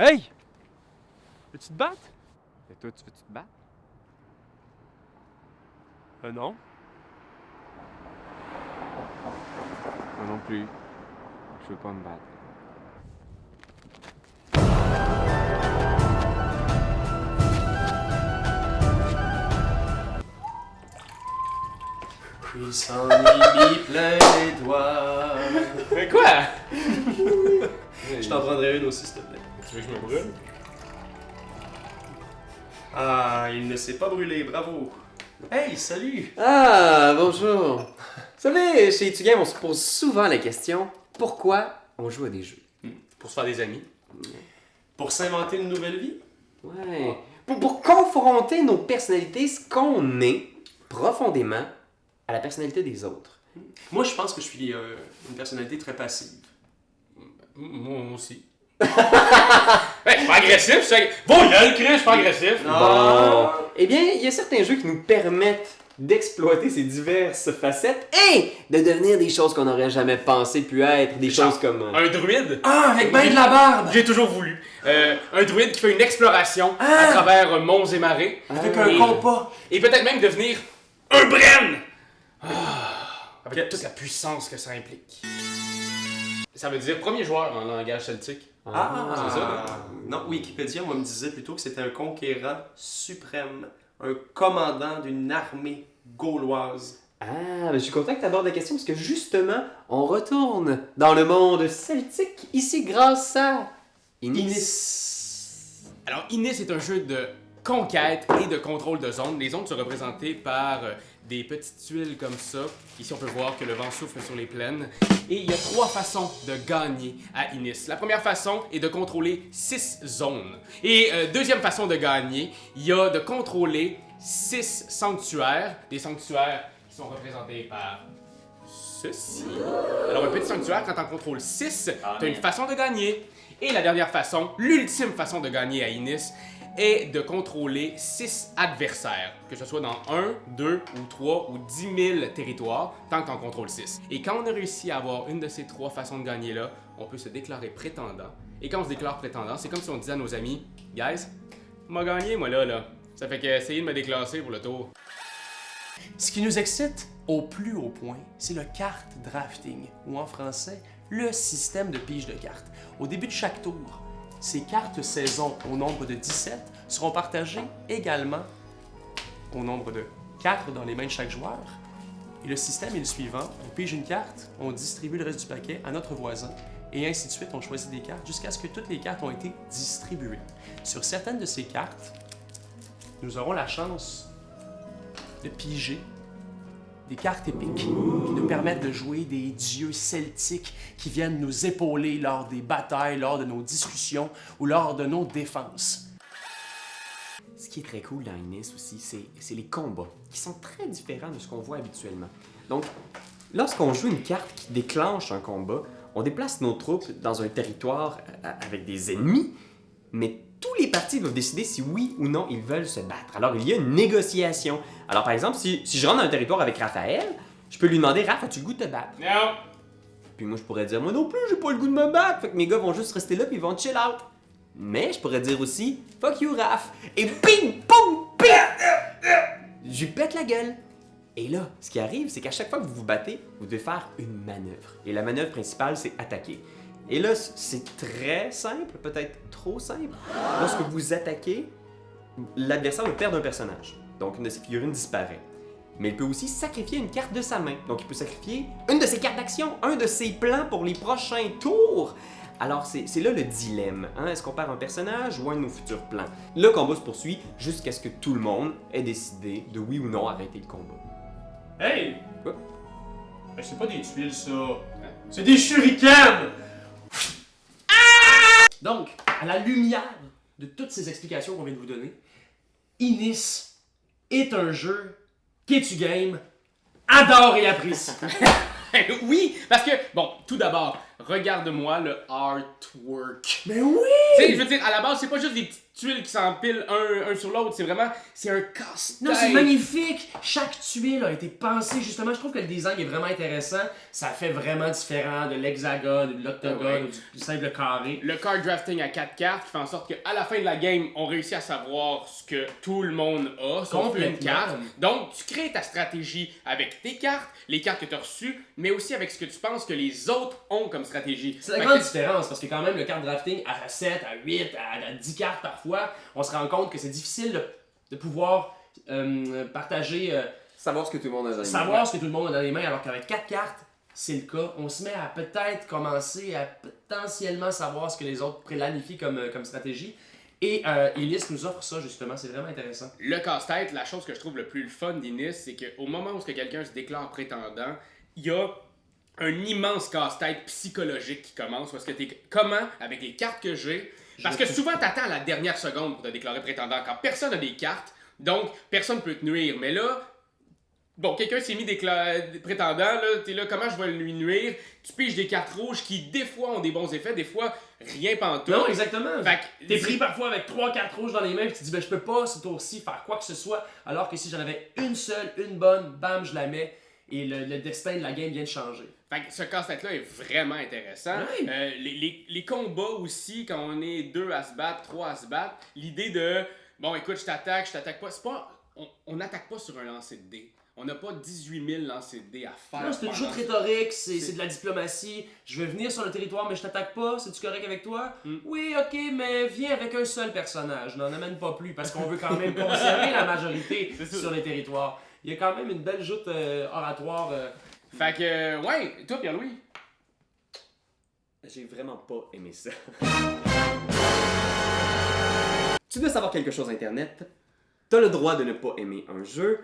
Hey! Veux-tu te battre? Et toi, tu veux-tu te battre? Non. Moi non plus. Je veux pas me battre. Il s'en est mis plein les doigts. Mais quoi? Je t'en prendrai une aussi, s'il te plaît. Tu veux que je me brûle? Ah, il ne s'est pas brûlé, bravo. Hey, salut! Ah, bonjour. Vous savez, chez Itugame, on se pose souvent la question pourquoi on joue à des jeux? Pour se faire des amis. Pour s'inventer une nouvelle vie? Ouais. Pour confronter nos personnalités, ce qu'on est profondément à la personnalité des autres. Moi, je pense que je suis une personnalité très passive. Moi aussi. Ben, je suis pas agressif, je suis... Bon, gueule, Chris, je suis pas agressif. Bon. Eh bien, il y a certains jeux qui nous permettent d'exploiter ces diverses facettes et de devenir des choses qu'on n'aurait jamais pensé pu être, des choses comme... Un druide. Ah, avec ben de la barbe! J'ai toujours voulu. Un druide qui fait une exploration à travers monts et marais. Avec un compas. Et peut-être même devenir un Bren! Avec toute la puissance que ça implique. Ça veut dire premier joueur en langage celtique. Ah, c'est ça, non, Wikipédia, moi, me disait plutôt que c'était un conquérant suprême, un commandant d'une armée gauloise. Ah, mais je suis content que tu abordes la question parce que justement, on retourne dans le monde celtique ici grâce à Innis. Alors, Innis est un jeu de conquête et de contrôle de zones. Les zones sont représentées par des petites tuiles comme ça. Ici, on peut voir que le vent souffle sur les plaines. Et il y a 3 façons de gagner à Innis. La première façon est de contrôler 6 zones. Et deuxième façon de gagner, il y a de contrôler 6 sanctuaires. Des sanctuaires qui sont représentés par ceci. Alors, un petit sanctuaire, quand on contrôle 6, tu as une façon de gagner. Et la dernière façon, l'ultime façon de gagner à Innis, est de contrôler 6 adversaires, que ce soit dans 1, 2 ou 3 ou 10 000 territoires, tant qu'on contrôle 6. Et quand on a réussi à avoir une de ces 3 façons de gagner-là, on peut se déclarer prétendant. Et quand on se déclare prétendant, c'est comme si on disait à nos amis « Guys, m'a gagné moi là. Ça fait qu'essayer de me déclasser pour le tour. » Ce qui nous excite au plus haut point, c'est le card drafting, ou en français, le système de pige de cartes. Au début de chaque tour, ces cartes saison au nombre de 17 seront partagées également au nombre de 4 dans les mains de chaque joueur. Et le système est le suivant, on pige une carte, on distribue le reste du paquet à notre voisin, et ainsi de suite, on choisit des cartes jusqu'à ce que toutes les cartes ont été distribuées. Sur certaines de ces cartes, nous aurons la chance de piger des cartes épiques qui nous permettent de jouer des dieux celtiques qui viennent nous épauler lors des batailles, lors de nos discussions ou lors de nos défenses. Ce qui est très cool dans Innis aussi, c'est les combats, qui sont très différents de ce qu'on voit habituellement. Donc, lorsqu'on joue une carte qui déclenche un combat, on déplace nos troupes dans un territoire avec des ennemis, mais tous les partis doivent décider si oui ou non ils veulent se battre. Alors, il y a une négociation. Alors, par exemple, si je rentre dans un territoire avec Raphaël, je peux lui demander « Raph, as-tu le goût de te battre? » Non! Puis moi, je pourrais dire « Moi non plus, j'ai pas le goût de me battre. » Fait que mes gars vont juste rester là puis ils vont chill out. Mais je pourrais dire aussi « Fuck you, Raph. » Et bing, boum, bing! Je lui pète la gueule. Et là, ce qui arrive, c'est qu'à chaque fois que vous vous battez, vous devez faire une manœuvre. Et la manœuvre principale, c'est attaquer. Et là, c'est très simple, peut-être trop simple. Lorsque vous attaquez, l'adversaire va perdre un personnage. Donc, une de ses figurines disparaît. Mais il peut aussi sacrifier une carte de sa main. Donc, il peut sacrifier une de ses cartes d'action, un de ses plans pour les prochains tours. Alors, c'est là le dilemme. Hein? Est-ce qu'on perd un personnage ou un de nos futurs plans? Le combat se poursuit jusqu'à ce que tout le monde ait décidé de oui ou non arrêter le combat. Hey! Quoi? Ben, c'est pas des tuiles, ça. C'est des shurikens! Donc, à la lumière de toutes ces explications qu'on vient de vous donner, Innis est un jeu qu'Etugame adore et apprécie. Oui, parce que, bon, tout d'abord, regarde-moi le artwork. Mais oui! Tu sais, je veux dire, à la base, c'est pas juste des petites tuiles qui s'empilent un sur l'autre. C'est un casse-tête. Non, c'est magnifique! Chaque tuile a été pensée, justement. Je trouve que le design est vraiment intéressant. Ça fait vraiment différent de l'hexagone, de l'octogone, ou du simple carré. Le card drafting à 4 cartes qui fait en sorte qu'à la fin de la game, on réussit à savoir ce que tout le monde a, sauf une carte. Donc, tu crées ta stratégie avec tes cartes, les cartes que tu as reçues, mais aussi avec ce que tu penses que les autres ont comme stratégie. C'est la grande différence, parce que quand même, le card drafting à 7, à 8, à 10 cartes parfois, on se rend compte que c'est difficile de pouvoir partager, Savoir ce que tout le monde a dans les mains. savoir ce que tout le monde a dans les mains, alors qu'avec 4 cartes, c'est le cas. On se met à peut-être commencer à potentiellement savoir ce que les autres planifient comme stratégie. Et Ilis nous offre ça, justement. C'est vraiment intéressant. Le casse-tête, la chose que je trouve le plus fun d'Inis, c'est qu'au moment où quelqu'un se déclare prétendant, il y a un immense casse-tête psychologique qui commence. Parce que comment, avec les cartes que j'ai... Parce que souvent, t'attends à la dernière seconde pour te déclarer prétendant, quand personne n'a des cartes, donc personne peut te nuire. Mais là... Bon, quelqu'un s'est mis prétendant, là, t'es là, comment je vais lui nuire? Tu piges des cartes rouges qui, des fois, ont des bons effets, des fois, rien pantoute. Non, exactement. Fait que T'es pris parfois avec 3 cartes rouges dans les mains et tu te dis, ben je peux pas ce tour-ci faire quoi que ce soit, alors que si j'en avais une seule, une bonne, bam, je la mets et le destin de la game vient de changer. Fait que ce casse-tête-là est vraiment intéressant. Ouais. Les combats aussi, quand on est 2 à se battre, 3 à se battre, l'idée de, bon, écoute, je t'attaque pas, c'est pas, on n'attaque pas sur un lancer de dés. On n'a pas 18 000 lancers de dés à faire. Non, c'est une jeu de rhétorique, c'est de la diplomatie. Je vais venir sur le territoire, mais je t'attaque pas. C'est-tu correct avec toi? Oui, ok, mais viens avec un seul personnage. N'en amène pas plus, parce qu'on veut quand même conserver la majorité sur les territoires. Il y a quand même une belle joute oratoire. Fait que, ouais, toi, Pierre-Louis? J'ai vraiment pas aimé ça. Tu dois savoir quelque chose, Internet. T'as le droit de ne pas aimer un jeu.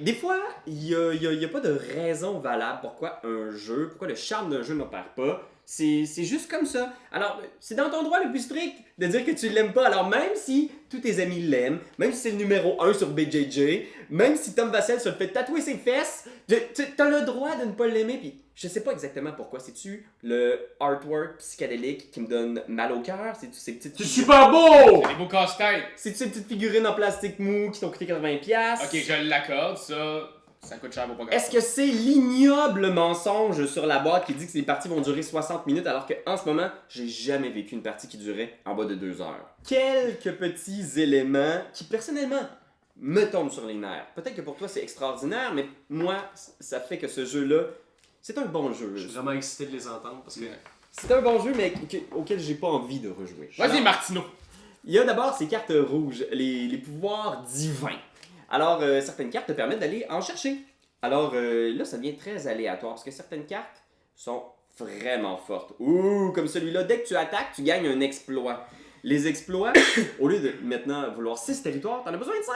Des fois, il y a pas de raison valable pourquoi le charme d'un jeu n'opère pas. C'est juste comme ça. Alors, c'est dans ton droit le plus strict de dire que tu l'aimes pas. Alors, même si tous tes amis l'aiment, même si c'est le numéro 1 sur BJJ, même si Tom Vassell se le fait tatouer ses fesses, t'as le droit de ne pas l'aimer. Puis, je sais pas exactement pourquoi. C'est-tu le artwork psychédélique qui me donne mal au cœur? C'est-tu ces petites... C'est super beau! Les beaux casse-têtes. C'est-tu ces petites figurines en plastique mou qui t'ont coûté 80$? Ok, je l'accorde, ça coûte cher pour pas Est-ce que c'est l'ignoble mensonge sur la boîte qui dit que ces parties vont durer 60 minutes alors qu'en ce moment, j'ai jamais vécu une partie qui durait en bas de 2 heures? Quelques petits éléments qui, personnellement, me tombent sur les nerfs. Peut-être que pour toi, c'est extraordinaire, mais moi, ça fait que ce jeu-là, c'est un bon jeu. Je suis vraiment excité de les entendre parce que. C'est un bon jeu, mais auquel j'ai pas envie de rejouer. Vas-y, Martino. Il y a d'abord ces cartes rouges, les pouvoirs divins. Alors, certaines cartes te permettent d'aller en chercher. Alors, là, ça devient très aléatoire parce que certaines cartes sont vraiment fortes. Ouh, comme celui-là, dès que tu attaques, tu gagnes un exploit. Les exploits, au lieu de maintenant vouloir 6 territoires, t'en as besoin de 5.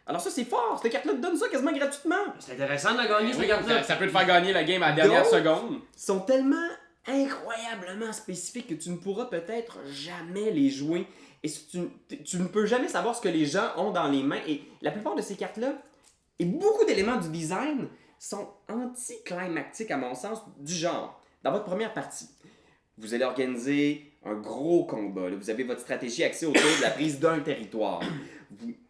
Alors ça, c'est fort. Cette carte-là te donne ça quasiment gratuitement. C'est intéressant de la gagner, cette Oui, carte-là. ça peut te faire gagner la game à la dernière Donc, seconde. Sont tellement incroyablement spécifiques que tu ne pourras peut-être jamais les jouer. Et tu ne peux jamais savoir ce que les gens ont dans les mains. Et la plupart de ces cartes-là, et beaucoup d'éléments du design, sont anticlimactiques à mon sens, du genre. Dans votre première partie, vous allez organiser un gros combat. Là. Vous avez votre stratégie axée autour de la prise d'un territoire.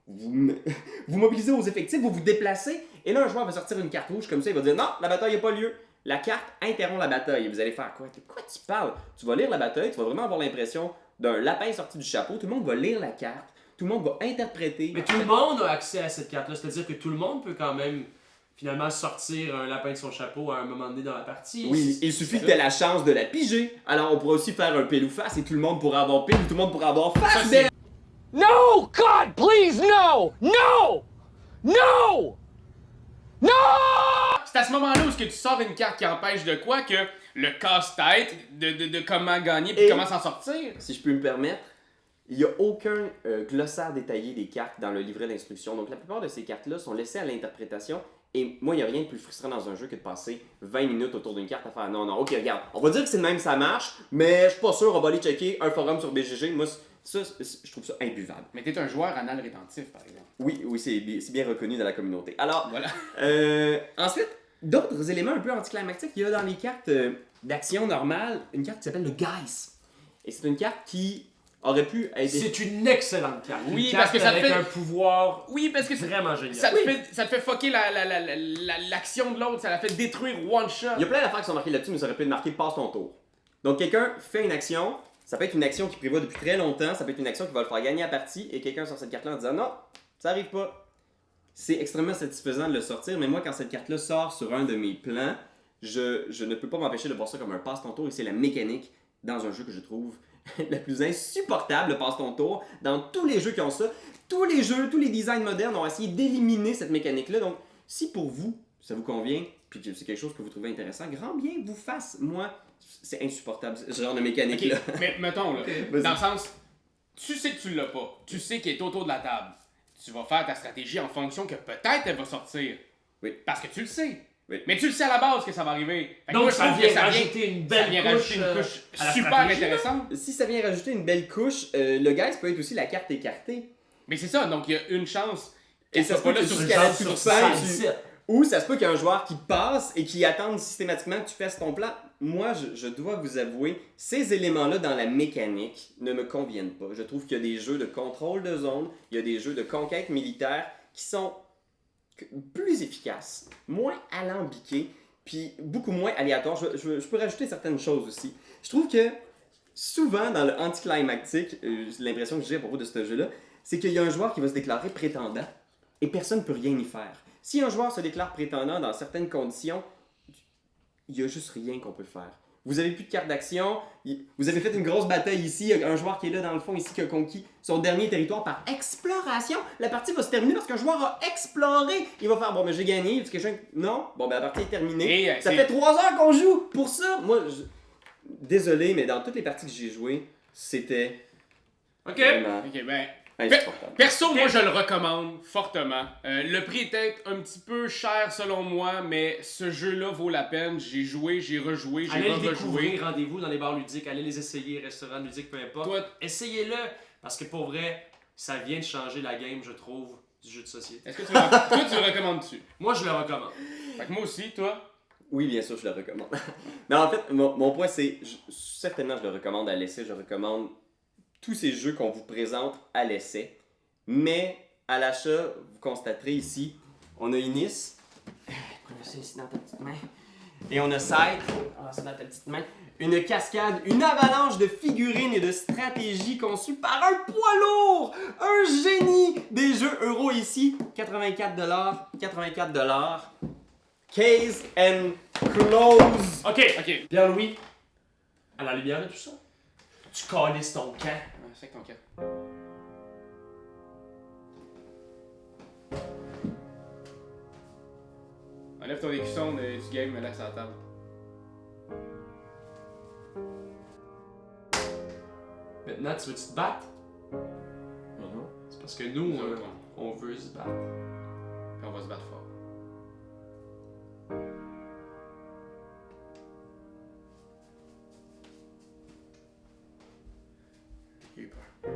Vous mobilisez vos effectifs, vous vous déplacez, et là, un joueur va sortir une carte rouge comme ça, il va dire « Non, la bataille n'a pas lieu ». La carte interrompt la bataille. Et vous allez faire quoi? De quoi tu parles? Tu vas lire la bataille, tu vas vraiment avoir l'impression d'un lapin sorti du chapeau. Tout le monde va lire la carte, tout le monde va interpréter. Mais tout le monde a accès à cette carte-là, c'est-à-dire que tout le monde peut quand même finalement sortir un lapin de son chapeau à un moment donné dans la partie. Oui, il suffit que tu aies la chance de la piger. Alors on pourrait aussi faire un pile ou face et tout le monde pourra avoir pile ou tout le monde pourra avoir face. No! God, please, no! No! No! No! C'est à ce moment-là où tu sors une carte qui empêche de quoi que le casse-tête de comment gagner puis Et- comment s'en sortir. Si je peux me permettre, il n'y a aucun glossaire détaillé des cartes dans le livret d'instruction. Donc la plupart de ces cartes-là sont laissées à l'interprétation. Et moi, il n'y a rien de plus frustrant dans un jeu que de passer 20 minutes autour d'une carte à faire non, ok, regarde, on va dire que c'est le même, ça marche, mais je suis pas sûr, on va aller checker un forum sur BGG. Moi, ça, je trouve ça imbuvable. Mais t'es un joueur anal rétentif, par exemple. Oui, c'est bien reconnu dans la communauté. Alors, Voilà. ensuite, d'autres éléments un peu anticlimactiques, il y a dans les cartes d'action normale une carte qui s'appelle le Geist. Et c'est une carte qui aurait pu aider. C'est une excellente carte. Oui, Une parce que carte ça te avec fait- un pouvoir Oui, parce que vraiment génial. ça te fait fucker l'action de l'autre, ça la fait détruire one shot. Il y a plein d'affaires qui sont marquées là-dessus, mais ça aurait pu être marqué passe ton tour. Donc quelqu'un fait une action, ça peut être une action qu'il prévoit depuis très longtemps, ça peut être une action qui va le faire gagner la partie, et quelqu'un sort cette carte-là en disant non, ça arrive pas. C'est extrêmement satisfaisant de le sortir, mais moi quand cette carte-là sort sur un de mes plans, je ne peux pas m'empêcher de voir ça comme un passe ton tour, et c'est la mécanique dans un jeu que je trouve la plus insupportable, le passe ton tour. Dans tous les jeux qui ont ça, tous les jeux, tous les designs modernes ont essayé d'éliminer cette mécanique-là. Donc, si pour vous, ça vous convient, puis que c'est quelque chose que vous trouvez intéressant, grand bien vous fasse. Moi, c'est insupportable, ce genre de mécanique-là. Ok, mais mettons là, Vas-y. dans le sens, tu sais que tu l'as pas, tu sais qu'il est autour de la table. Tu vas faire ta stratégie en fonction que peut-être elle va sortir. Oui. Parce que tu le sais. Oui. Mais tu le sais à la base que ça va arriver. Fait que Donc moi, je ça trouve vient que rajouter une belle ça vient couche, rajouter une couche à la super stratégie, intéressante. Si ça vient rajouter une belle couche, le guys peut être aussi la carte écartée. Mais c'est ça, donc il y a une chance. Et ça se peut que tu escalades sur scène, ou ça se peut qu'il y a un joueur qui passe et qui attend systématiquement que tu fasses ton plan. Moi, je dois vous avouer, ces éléments-là dans la mécanique ne me conviennent pas. Je trouve qu'il y a des jeux de contrôle de zone, il y a des jeux de conquête militaire qui sont plus efficaces, moins alambiqués, puis beaucoup moins aléatoires. Je peux rajouter certaines choses aussi. Je trouve que souvent dans le anticlimactique, l'impression que j'ai à propos de ce jeu-là, c'est qu'il y a un joueur qui va se déclarer prétendant et personne ne peut rien y faire. Si un joueur se déclare prétendant dans certaines conditions, il n'y a juste rien qu'on peut faire. Vous avez plus de carte d'action, vous avez fait une grosse bataille ici, il y a un joueur qui est là dans le fond ici qui a conquis son dernier territoire par exploration. La partie va se terminer parce qu'un joueur a exploré. Il va faire bon, mais j'ai gagné. Tu quelqu'un non? Bon, ben la partie est terminée. Et, ça c'est- fait 3 heures qu'on joue pour ça. Moi, désolé, mais dans toutes les parties que j'ai jouées, c'était Ok. vraiment Ok, ben. insupportable. Perso, moi je le recommande fortement. Le prix est peut-être un petit peu cher selon moi, mais ce jeu-là vaut la peine. J'ai joué, j'ai rejoué, j'ai Allez le rejoué. découvrir, rendez-vous dans les bars ludiques, allez les essayer, restaurants ludiques, peu importe. Toi- Essayez-le, parce que pour vrai, ça vient de changer la game, je trouve, du jeu de société. Est-ce que toi, tu le recommandes-tu? Moi, je le recommande. Fait que moi aussi, toi. Oui, bien sûr, je le recommande. Mais en fait, mon point, c'est certainement, je le recommande à l'essai. Je recommande tous ces jeux qu'on vous présente à l'essai. Mais à l'achat, vous constaterez ici, on a Inis. Prenez ça ici dans ta petite main. Et on a Scythe. Ah, ça dans ta petite main. Une cascade, une avalanche de figurines et de stratégies conçues par un poids lourd, un génie des jeux euro ici. 84$, 84$. Case and close. Ok, Pierre-Louis, à la lumière de tout ça, tu calisses ton camp. C'est ton cas. Enlève ton écusson du game, mais laisse à la table. Maintenant, tu veux-tu te battre? C'est parce que nous, Nous autres, on veut se battre. Puis on va se battre fort. J'ai eu peur.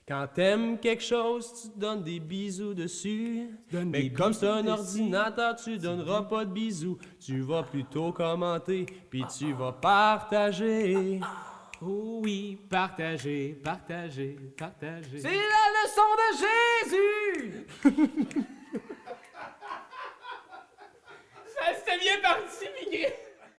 Quand t'aimes quelque chose, tu te donnes des bisous dessus. Mais comme c'est un ordinateur, tu donneras pas de bisous. Tu vas plutôt commenter, puis tu vas partager. Oh oui, partagez, partagez, partagez. C'est la leçon de Jésus!